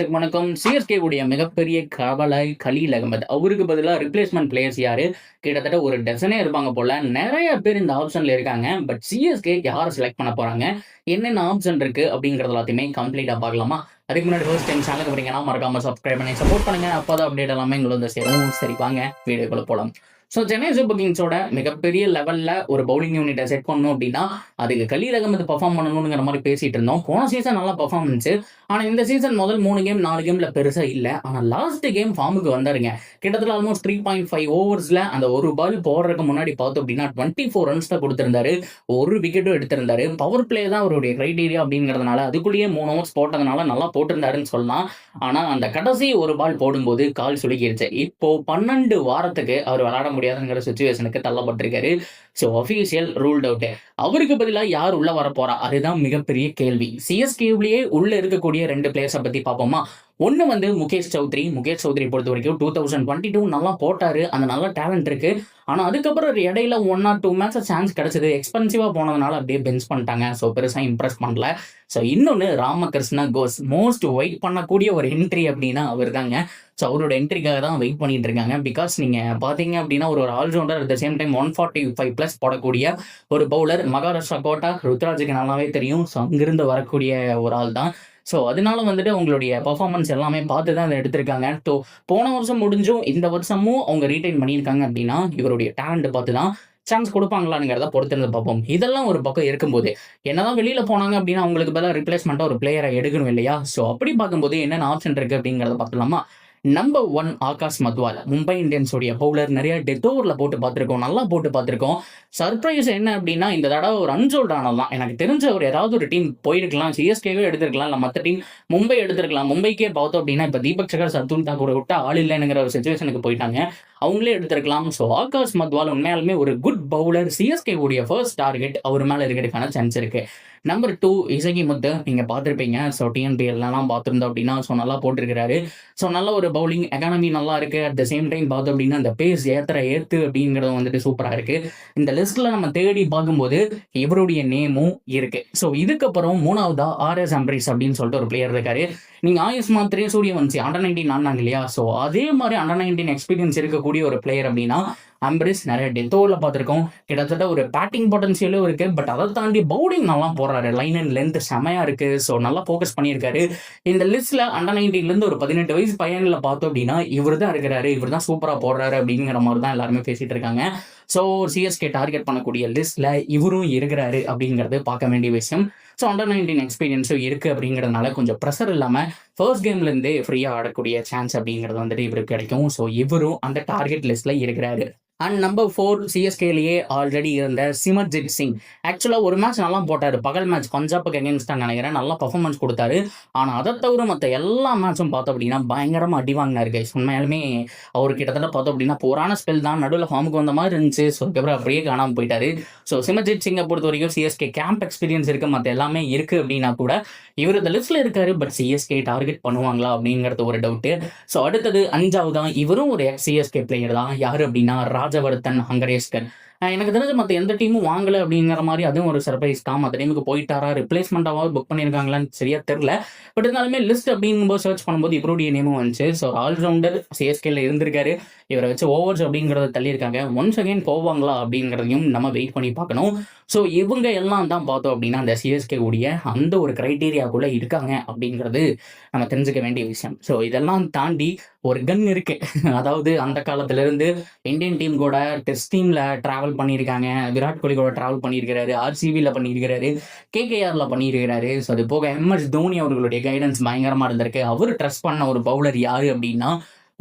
வணக்கம். சிஎஸ்கே உடைய மிகப்பெரிய கவலை கலீல் அகமது. அவருக்கு பதிலா ரிப்ளேஸ்மென்ட் பிளேயர்ஸ் யாரு? கிட்டத்தட்ட ஒரு டசனே இருப்பாங்க போல. நெறைய பேர் இந்த ஆப்ஷன்ல இருக்காங்க. பட் சிஎஸ்கே யார செலக்ட் பண்ண போறாங்க? என்னென்ன ஆப்ஷன் இருக்கு? அப்படிங்கிறது எல்லாத்தையுமே கம்ப்ளீட்டா பார்க்கலாமா? அதுக்கு முன்னாடி ஃபர்ஸ்ட் டைம் சேனலுக்கு வரீங்கன்னா மறக்காம சப்ஸ்கிரைப் பண்ணி சப்போர்ட் பண்ணுங்க. அப்பதான் அப்டேட் எல்லாமே உங்களுக்கு வந்து சேரும். சரி வாங்க வீடியோக்குள்ள போலாம். சென்னை சூப்பர் கிங்ஸோட மிகப்பெரிய லெவல்ல ஒரு பவுலிங் யூனிட்ட செட் பண்ணணும் அப்படின்னா, அதுக்கு கலீல் அகமது பெர்ஃபார்ம் பண்ணணும்ங்கிற மாரி பேசிட்டு இருந்தோம். போன சீசன் நல்லா பெர்ஃபார்மன்ஸ். ஆனா இந்த சீசன் முதல் 3 கேம் 4 கேம்ல பெருசா இல்ல. ஆனா லாஸ்ட் கேம் ஃபார்முக்கு வந்தாருங்க. கிட்டத்தட்ட ஆல்மோஸ்ட் 3.5 ஓவர்ஸ்ல அந்த ஒரு பால் போடுறதுக்கு முன்னாடி பார்த்தோம் அப்படின்னா 24 ரன்ஸ் தான் கொடுத்திருந்தாரு. ஒரு விக்கெட்டும் எடுத்திருந்தாரு. பவர் பிளே தான் அவருடைய கிரைட்டீரியா அப்படிங்கிறதுனால அதுக்குள்ளேயே 3 ஓவர்ஸ் போட்டதுனால நல்லா போட்டிருந்தாருன்னு சொல்லலாம். ஆனா அந்த கடைசி ஒரு பால் போடும்போது கால் சுளுக்கிருச்சு. இப்போ 12 வாரத்துக்கு அவர் விளையாட முடியாதுங்கிற சிச்சுவேஷனுக்கு தள்ளப்பட்டிருக்காரு. So official ruled out. அவருக்கு பதிலா யார் உள்ள வரப்போறா? அதுதான் மிகப்பெரிய கேள்வி. சிஎஸ்கேவிலேயே உள்ள இருக்கக்கூடிய 2 பிளேயர்ஸ பத்தி பார்ப்போமா? ஒண்ணு வந்து முகேஷ் சௌத்ரி. முகேஷ் சௌத்ரி பொறுத்தவரைக்கும் 2022 நல்லா போட்டாரு. அந்த நல்ல டேலண்ட் இருக்கு. ஆனா அதுக்கப்புறம் ஒரு இடையில 1 ஆர் 2 மேட்ச் சான்ஸ் கிடைச்சது. எக்ஸ்பென்சிவா போனதுனால அப்படியே பெஞ்ச் பண்ணிட்டாங்க. சோ பெருசா இம்ப்ரெஸ் பண்ணல. சோ இன்னொன்னு ராமகிருஷ்ண கோஸ். மோஸ்ட் வெயிட் பண்ணக்கூடிய ஒரு என்ட்ரி அப்படின்னா அவர்தாங்க. சோ அவரோட என்ட்ரிக்காக தான் வெயிட் பண்ணிட்டு இருக்காங்க. பிகாஸ் நீங்க பாத்தீங்க அப்படின்னா ஒரு all rounder at the same time 145 plus போடக்கூடிய ஒரு பவுலர். மகாராஷ்டிரா கோட்டா ருத்ராஜுக்கு நல்லாவே தெரியும். ஸோ அங்கிருந்து வரக்கூடிய ஒரு ஆள் தான். ஸோ அதனால வந்துட்டு உங்களுடைய பர்ஃபார்மன்ஸ் எல்லாமே பார்த்து தான் அதை எடுத்திருக்காங்க. ஸோ போன வருஷம் முடிஞ்சும் இந்த வருஷமும் அவங்க ரீடைன் பண்ணியிருக்காங்க அப்படின்னா இவருடைய டேலண்ட் பார்த்து தான் சான்ஸ் கொடுப்பாங்களாங்கிறத பொறுத்திருந்து பார்ப்போம். இதெல்லாம் ஒரு பக்கம் இருக்கும்போது என்னதான் வெளியில போனாங்க அப்படின்னா அவங்களுக்கு பதிலாக ரிப்ளேஸ்மெண்ட்டாக ஒரு பிளேயரை எடுக்கணும் இல்லையா? ஸோ அப்படி பார்க்கும்போது என்னென்ன ஆப்ஷன் இருக்கு அப்படிங்கிறத பார்க்கலாமா? நம்பர் 1 ஆகாஷ் மத்வால். மும்பை இந்தியன்ஸ் உடைய பவுலர். நிறைய டெத் ஓவர்ல போட்டு பார்த்திருக்கோம். நல்லா போட்டு பார்த்திருக்கோம். சர்ப்ரைஸ் என்ன அப்படின்னா இந்த தடவை ஒரு அன்சோல்ட் ஆனது தான். எனக்கு தெரிஞ்ச ஒரு ஏதாவது ஒரு டீம் போயிருக்கலாம். சிஎஸ்கேவே எடுத்திருக்கலாம். இல்ல மற்ற டீம் மும்பை எடுத்திருக்கலாம். மும்பைக்கே பார்த்தோம் அப்படின்னா இப்ப தீபக் சகர், சர்துல் தாக்கூரை விட்டா ஆள் இல்லைங்கிற ஒரு சிச்சுவேஷனுக்கு போயிட்டாங்க. அவங்களே எடுத்திருக்கலாம். ஸோ ஆகாஷ் மத்வால் உண்மையாலுமே ஒரு குட் பவுலர். சிஎஸ்கே உடைய ஃபர்ஸ்ட் டார்கெட் அவர் மேல இருக்கிறதுக்கான சான்ஸ் இருக்கு. நம்பர் 2 இசகி முத்து. நீங்க பார்த்திருப்பீங்க. ஸோ டிஎன்பிஎல்லாம் பார்த்திருந்தோம் அப்படின்னா ஸோ நல்லா போட்டிருக்கிறாரு. ஸோ நல்ல ஒரு பவுலிங் எக்கானமி நல்லா இருக்கு. அட் த சேம் டைம் பார்த்தோம் அப்படின்னா அந்த பேஸ் ஏத்து அப்படிங்கிறது வந்துட்டு சூப்பரா இருக்கு. இந்த லிஸ்ட்ல நம்ம தேடி பார்க்கும்போது இவருடைய நேமும் இருக்கு. ஸோ இதுக்கப்புறம் 3வதா ஆர்எஸ் அம்பரீஷ் அப்படின்னு சொல்லிட்டு ஒரு பிளேயர் இருக்காரு. நீங்க ஆயுஷ்மான் சூரியவன்சி அண்டர் 19 ஆனாங்க இல்லையா? ஸோ அதே மாதிரி அண்டர் 19 எக்ஸ்பீரியன்ஸ் இருக்கக்கூடிய ஒரு பிளேயர் அப்படின்னா அம்பரீஷ். நிறைய டெத் ஓவர்ல பார்த்திருக்கோம். கிட்டத்தட்ட ஒரு பேட்டிங் பொட்டன்சியலும் இருக்கு. பட் அதை தாண்டி பவுலிங் நல்லா போடுறாரு. லைன் அண்ட் லென்த் செமையா இருக்கு. ஸோ நல்லா ஃபோக்கஸ் பண்ணியிருக்காரு. இந்த லிஸ்ட்ல அண்டர் 19 இருந்து ஒரு 18 வயசு பையன்ல பார்த்தோம் அப்படின்னா இவர் தான் இருக்கிறாரு. இவர் தான் சூப்பரா போடுறாரு அப்படிங்கிற மாதிரி தான் எல்லாருமே பேசிட்டு இருக்காங்க. ஸோ சிஎஸ்கே டார்கெட் பண்ணக்கூடிய லிஸ்ட்ல இவரும் இருக்கிறாரு அப்படிங்கிறது பார்க்க வேண்டிய விஷயம். ஸோ அண்டர் 19 எக்ஸ்பீரியன்ஸும் இருக்கு அப்படிங்கிறதுனால கொஞ்சம் ப்ரெஷர் இல்லாம ஃபர்ஸ்ட் கேம்ல இருந்தே ஃப்ரீயா ஆடக்கூடிய சான்ஸ் அப்படிங்கிறது வந்துட்டு இவருக்கு கிடைக்கும். ஸோ இவரும் அந்த டார்கெட் லிஸ்ட்ல இருக்கிறாரு. அண்ட் நம்பர் 4 சிஎஸ்கேலேயே ஆல்ரெடி இருந்த சிமர்ஜித் சிங். ஆக்சுவலா ஒரு மேட்ச் நல்லா போட்டாரு. பகல் மேட்ச் பஞ்சாபுக்கு அகேன்ஸ்டா நினைக்கிறேன். நல்லா பர்ஃபார்மன்ஸ் கொடுத்தாரு. ஆனா அதை தவிர மற்ற எல்லா மேட்சும் பார்த்தோம் அப்படின்னா பயங்கரமா அடி வாங்கினாரு கைஸ். உண்மையாலுமே அவர் கிட்டத்தட்ட பார்த்தோம் அப்படின்னா போரான ஸ்பெல் தான். நடுவில் ஃபார்முக்கு வந்த மாதிரி இருந்துச்சு. ஸோ அதுக்கப்புறம் அப்படியே காணாமல் போயிட்டாரு. ஸோ சிமர்ஜித் சிங்கை பொறுத்த வரைக்கும் சிஎஸ்கே கேம்ப் எக்ஸ்பீரியன்ஸ் இருக்கு. மற்ற எல்லாமே இருக்கு அப்படின்னா கூட இவர் இந்த லிஸ்ட்ல இருக்காரு. பட் சிஎஸ்கே டார்கெட் பண்ணுவாங்களா அப்படிங்கிறது ஒரு டவுட். ஸோ அடுத்தது 5வது தான். இவரும் ஒரு சிஎஸ்கே பிளேயர் தான். யாரு அப்படின்னா ராஜவர்தன் ஹங்கரேஸ்கர். எனக்கு தெரிஞ்ச மற்ற எந்த டீமும் வாங்கல அப்படிங்கிற மாதிரி அதுவும் ஒரு சர்ப்ரைஸ் தான். மற்ற டீமுக்கு போயிட்டாரா, ரிப்ளேஸ்மெண்ட்டாவது புக் பண்ணியிருக்காங்களான்னு சரியா தெரியல. பட் இருந்தாலுமே லிஸ்ட் அப்படிங்கும்போது சர்ச் பண்ணும்போது இவருடைய நேமும் வந்துச்சு. ஸோ ஆல்ரவுண்டர் சிஎஸ்கேல இருந்திருக்காரு. இவரை வச்சு ஓவர்ஸ் அப்படிங்கிறத தள்ளியிருக்காங்க. ஒன்ஸ் அகைன் போவாங்களா அப்படிங்கிறதையும் நம்ம வெயிட் பண்ணி பார்க்கணும். ஸோ இவங்க எல்லாம் தான் பார்த்தோம் அப்படின்னா அந்த சிஎஸ்கே உடைய அந்த ஒரு கிரைட்டீரியாக்குள்ள இருக்காங்க அப்படிங்கிறது நம்ம தெரிஞ்சுக்க வேண்டிய விஷயம். ஸோ இதெல்லாம் தாண்டி ஒரு கன் இருக்கு. அதாவது அந்த காலத்துல இருந்து இந்தியன் டீம் கூட டெஸ்ட் டீம்ல டிராவல் பண்ணியிருக்காங்க. விராட் கோலி கூட டிராவல் பண்ணியிருக்கிறாரு. ஆர்சிபியில் பண்ணியிருக்கிறாரு. கேகேஆர்ல பண்ணியிருக்கிறாரு. ஸோ அது போக எம்எஸ் தோனி அவர்களுடைய கைடன்ஸ் பயங்கரமா இருந்திருக்கு. அவர் ட்ரஸ்ட் பண்ண ஒரு பவுலர் யாரு அப்படின்னா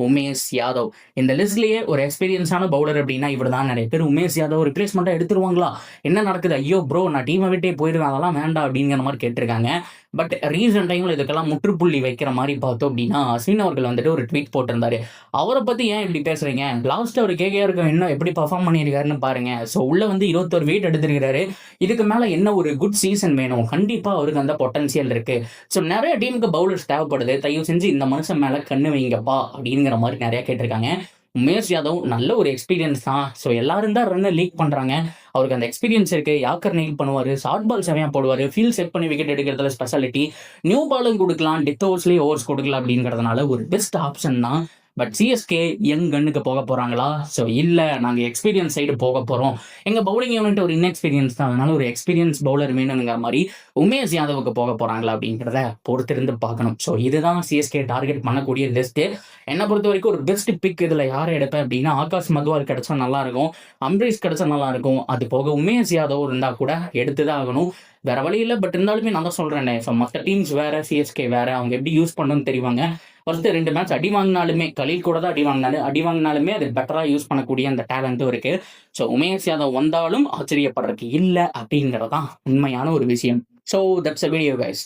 உமேஷ் யாதவ். இந்த லிஸ்ட்லயே ஒரு எக்ஸ்பீரியன்ஸான பவுலர் அப்படின்னா இவர் தான். நிறைய பேர் உமேஷ் யாதவ் ரிப்ளேஸ்மெண்ட்டாக எடுத்துருவாங்களா, என்ன நடக்குது, ஐயோ ப்ரோ நான் டீமை விட்டே போயிடுவேன், அதெல்லாம் வேண்டாம் அப்படிங்கிற மாதிரி கேட்டிருக்காங்க. பட் ரீசெண்ட் டைம்ல இதுக்கெல்லாம் முற்றுப்புள்ளி வைக்கிற மாதிரி பார்த்தோம் அப்படின்னா அஸ்வின் அவர்கள் வந்துட்டு ஒரு ட்வீட் போட்டிருந்தாரு. அவரை பத்தி ஏன் இப்படி பேசுறீங்க, லாஸ்ட் அவர் கேகேஆருக்கு இன்னும் எப்படி பர்ஃபார்ம் பண்ணியிருக்காருன்னு பாருங்க. ஸோ உள்ள வந்து 21 வெயிட் எடுத்திருக்கிறாரு. இதுக்கு மேல என்ன ஒரு குட் சீசன் வேணும், கண்டிப்பா அவருக்கு அந்த பொட்டன்சியல் இருக்கு. ஸோ நிறைய டீமுக்கு பவுலர்ஸ் தேவைப்படுது, தயவு செஞ்சு இந்த மனுஷன் மேல கண்ணு வைங்கப்பா அப்படிங்கிற மாதிரி நிறைய கேட்டிருக்காங்க. உமேஷ் யாதவ் நல்ல ஒரு எக்ஸ்பீரியன்ஸ் தான். ஸோ எல்லாரும் தான் ரன்னை லீக் பண்றாங்க. அவருக்கு அந்த எக்ஸ்பீரியன்ஸ் இருக்கு. யாக்கர் நெயில் பண்ணுவாரு, ஷார்ட் பால் செமையா போடுவாரு, ஃபீல்ட் செட் பண்ணி விக்கெட் எடுக்கிறதுல ஸ்பெஷாலிட்டி. நியூ பாலும் கொடுக்கலாம், டெத் ஓவர்ஸ்லேயே ஓவர்ஸ் கொடுக்கலாம் அப்படிங்கிறதுனால ஒரு பெஸ்ட் ஆப்ஷன் தான். பட் சிஎஸ்கே யங் கன்னுக்கு போக போறாங்களா? ஸோ இல்லை, நாங்கள் எக்ஸ்பீரியன்ஸ் சைடு போக போகிறோம். எங்கள் பவுலிங் யூனிட் ஒரு இன்எக்ஸ்பீரியன்ஸ் தான், அதனால ஒரு எக்ஸ்பீரியன்ஸ் பவுலர் வேணுங்கிற மாதிரி உமேஷ் யாதவுக்கு போக போகிறாங்களா அப்படிங்கிறத பொறுத்திருந்து பார்க்கணும். ஸோ இதுதான் சிஎஸ்கே டார்கெட் பண்ணக்கூடிய லிஸ்ட்டு. என்னை பொறுத்த வரைக்கும் ஒரு பெஸ்ட் பிக் இதில் யாரை எடுப்பேன் அப்படின்னா, ஆகாஷ் மத்வால் கிடைச்சா நல்லாயிருக்கும், அம்ரீஷ் கிடைச்சா நல்லாயிருக்கும். அது போக உமேஷ் யாதவ் இருந்தால் கூட எடுத்து தான் ஆகணும், வேற வழி இல்லை. பட் இருந்தாலுமே நான் தான் சொல்கிறேன், ஸோ மற்ற டீம்ஸ் வேற, சிஎஸ்கே வேற, அவங்க எப்படி யூஸ் பண்ணணும்னு தெரிவாங்க. ஃபர்ஸ்ட் 2 மேட்ச் அடி வாங்கினாலுமே, கலீல் கூட தான் அடி வாங்கினாலுமே அது பெட்டராக யூஸ் பண்ணக்கூடிய அந்த டேலண்ட்டும் இருக்கு. ஸோ உமேஷ் யாதவ் வந்தாலும் ஆச்சரியப்படுறதுக்கு இல்லை அப்படிங்கிறது தான் உண்மையான ஒரு விஷயம். So that's a video guys.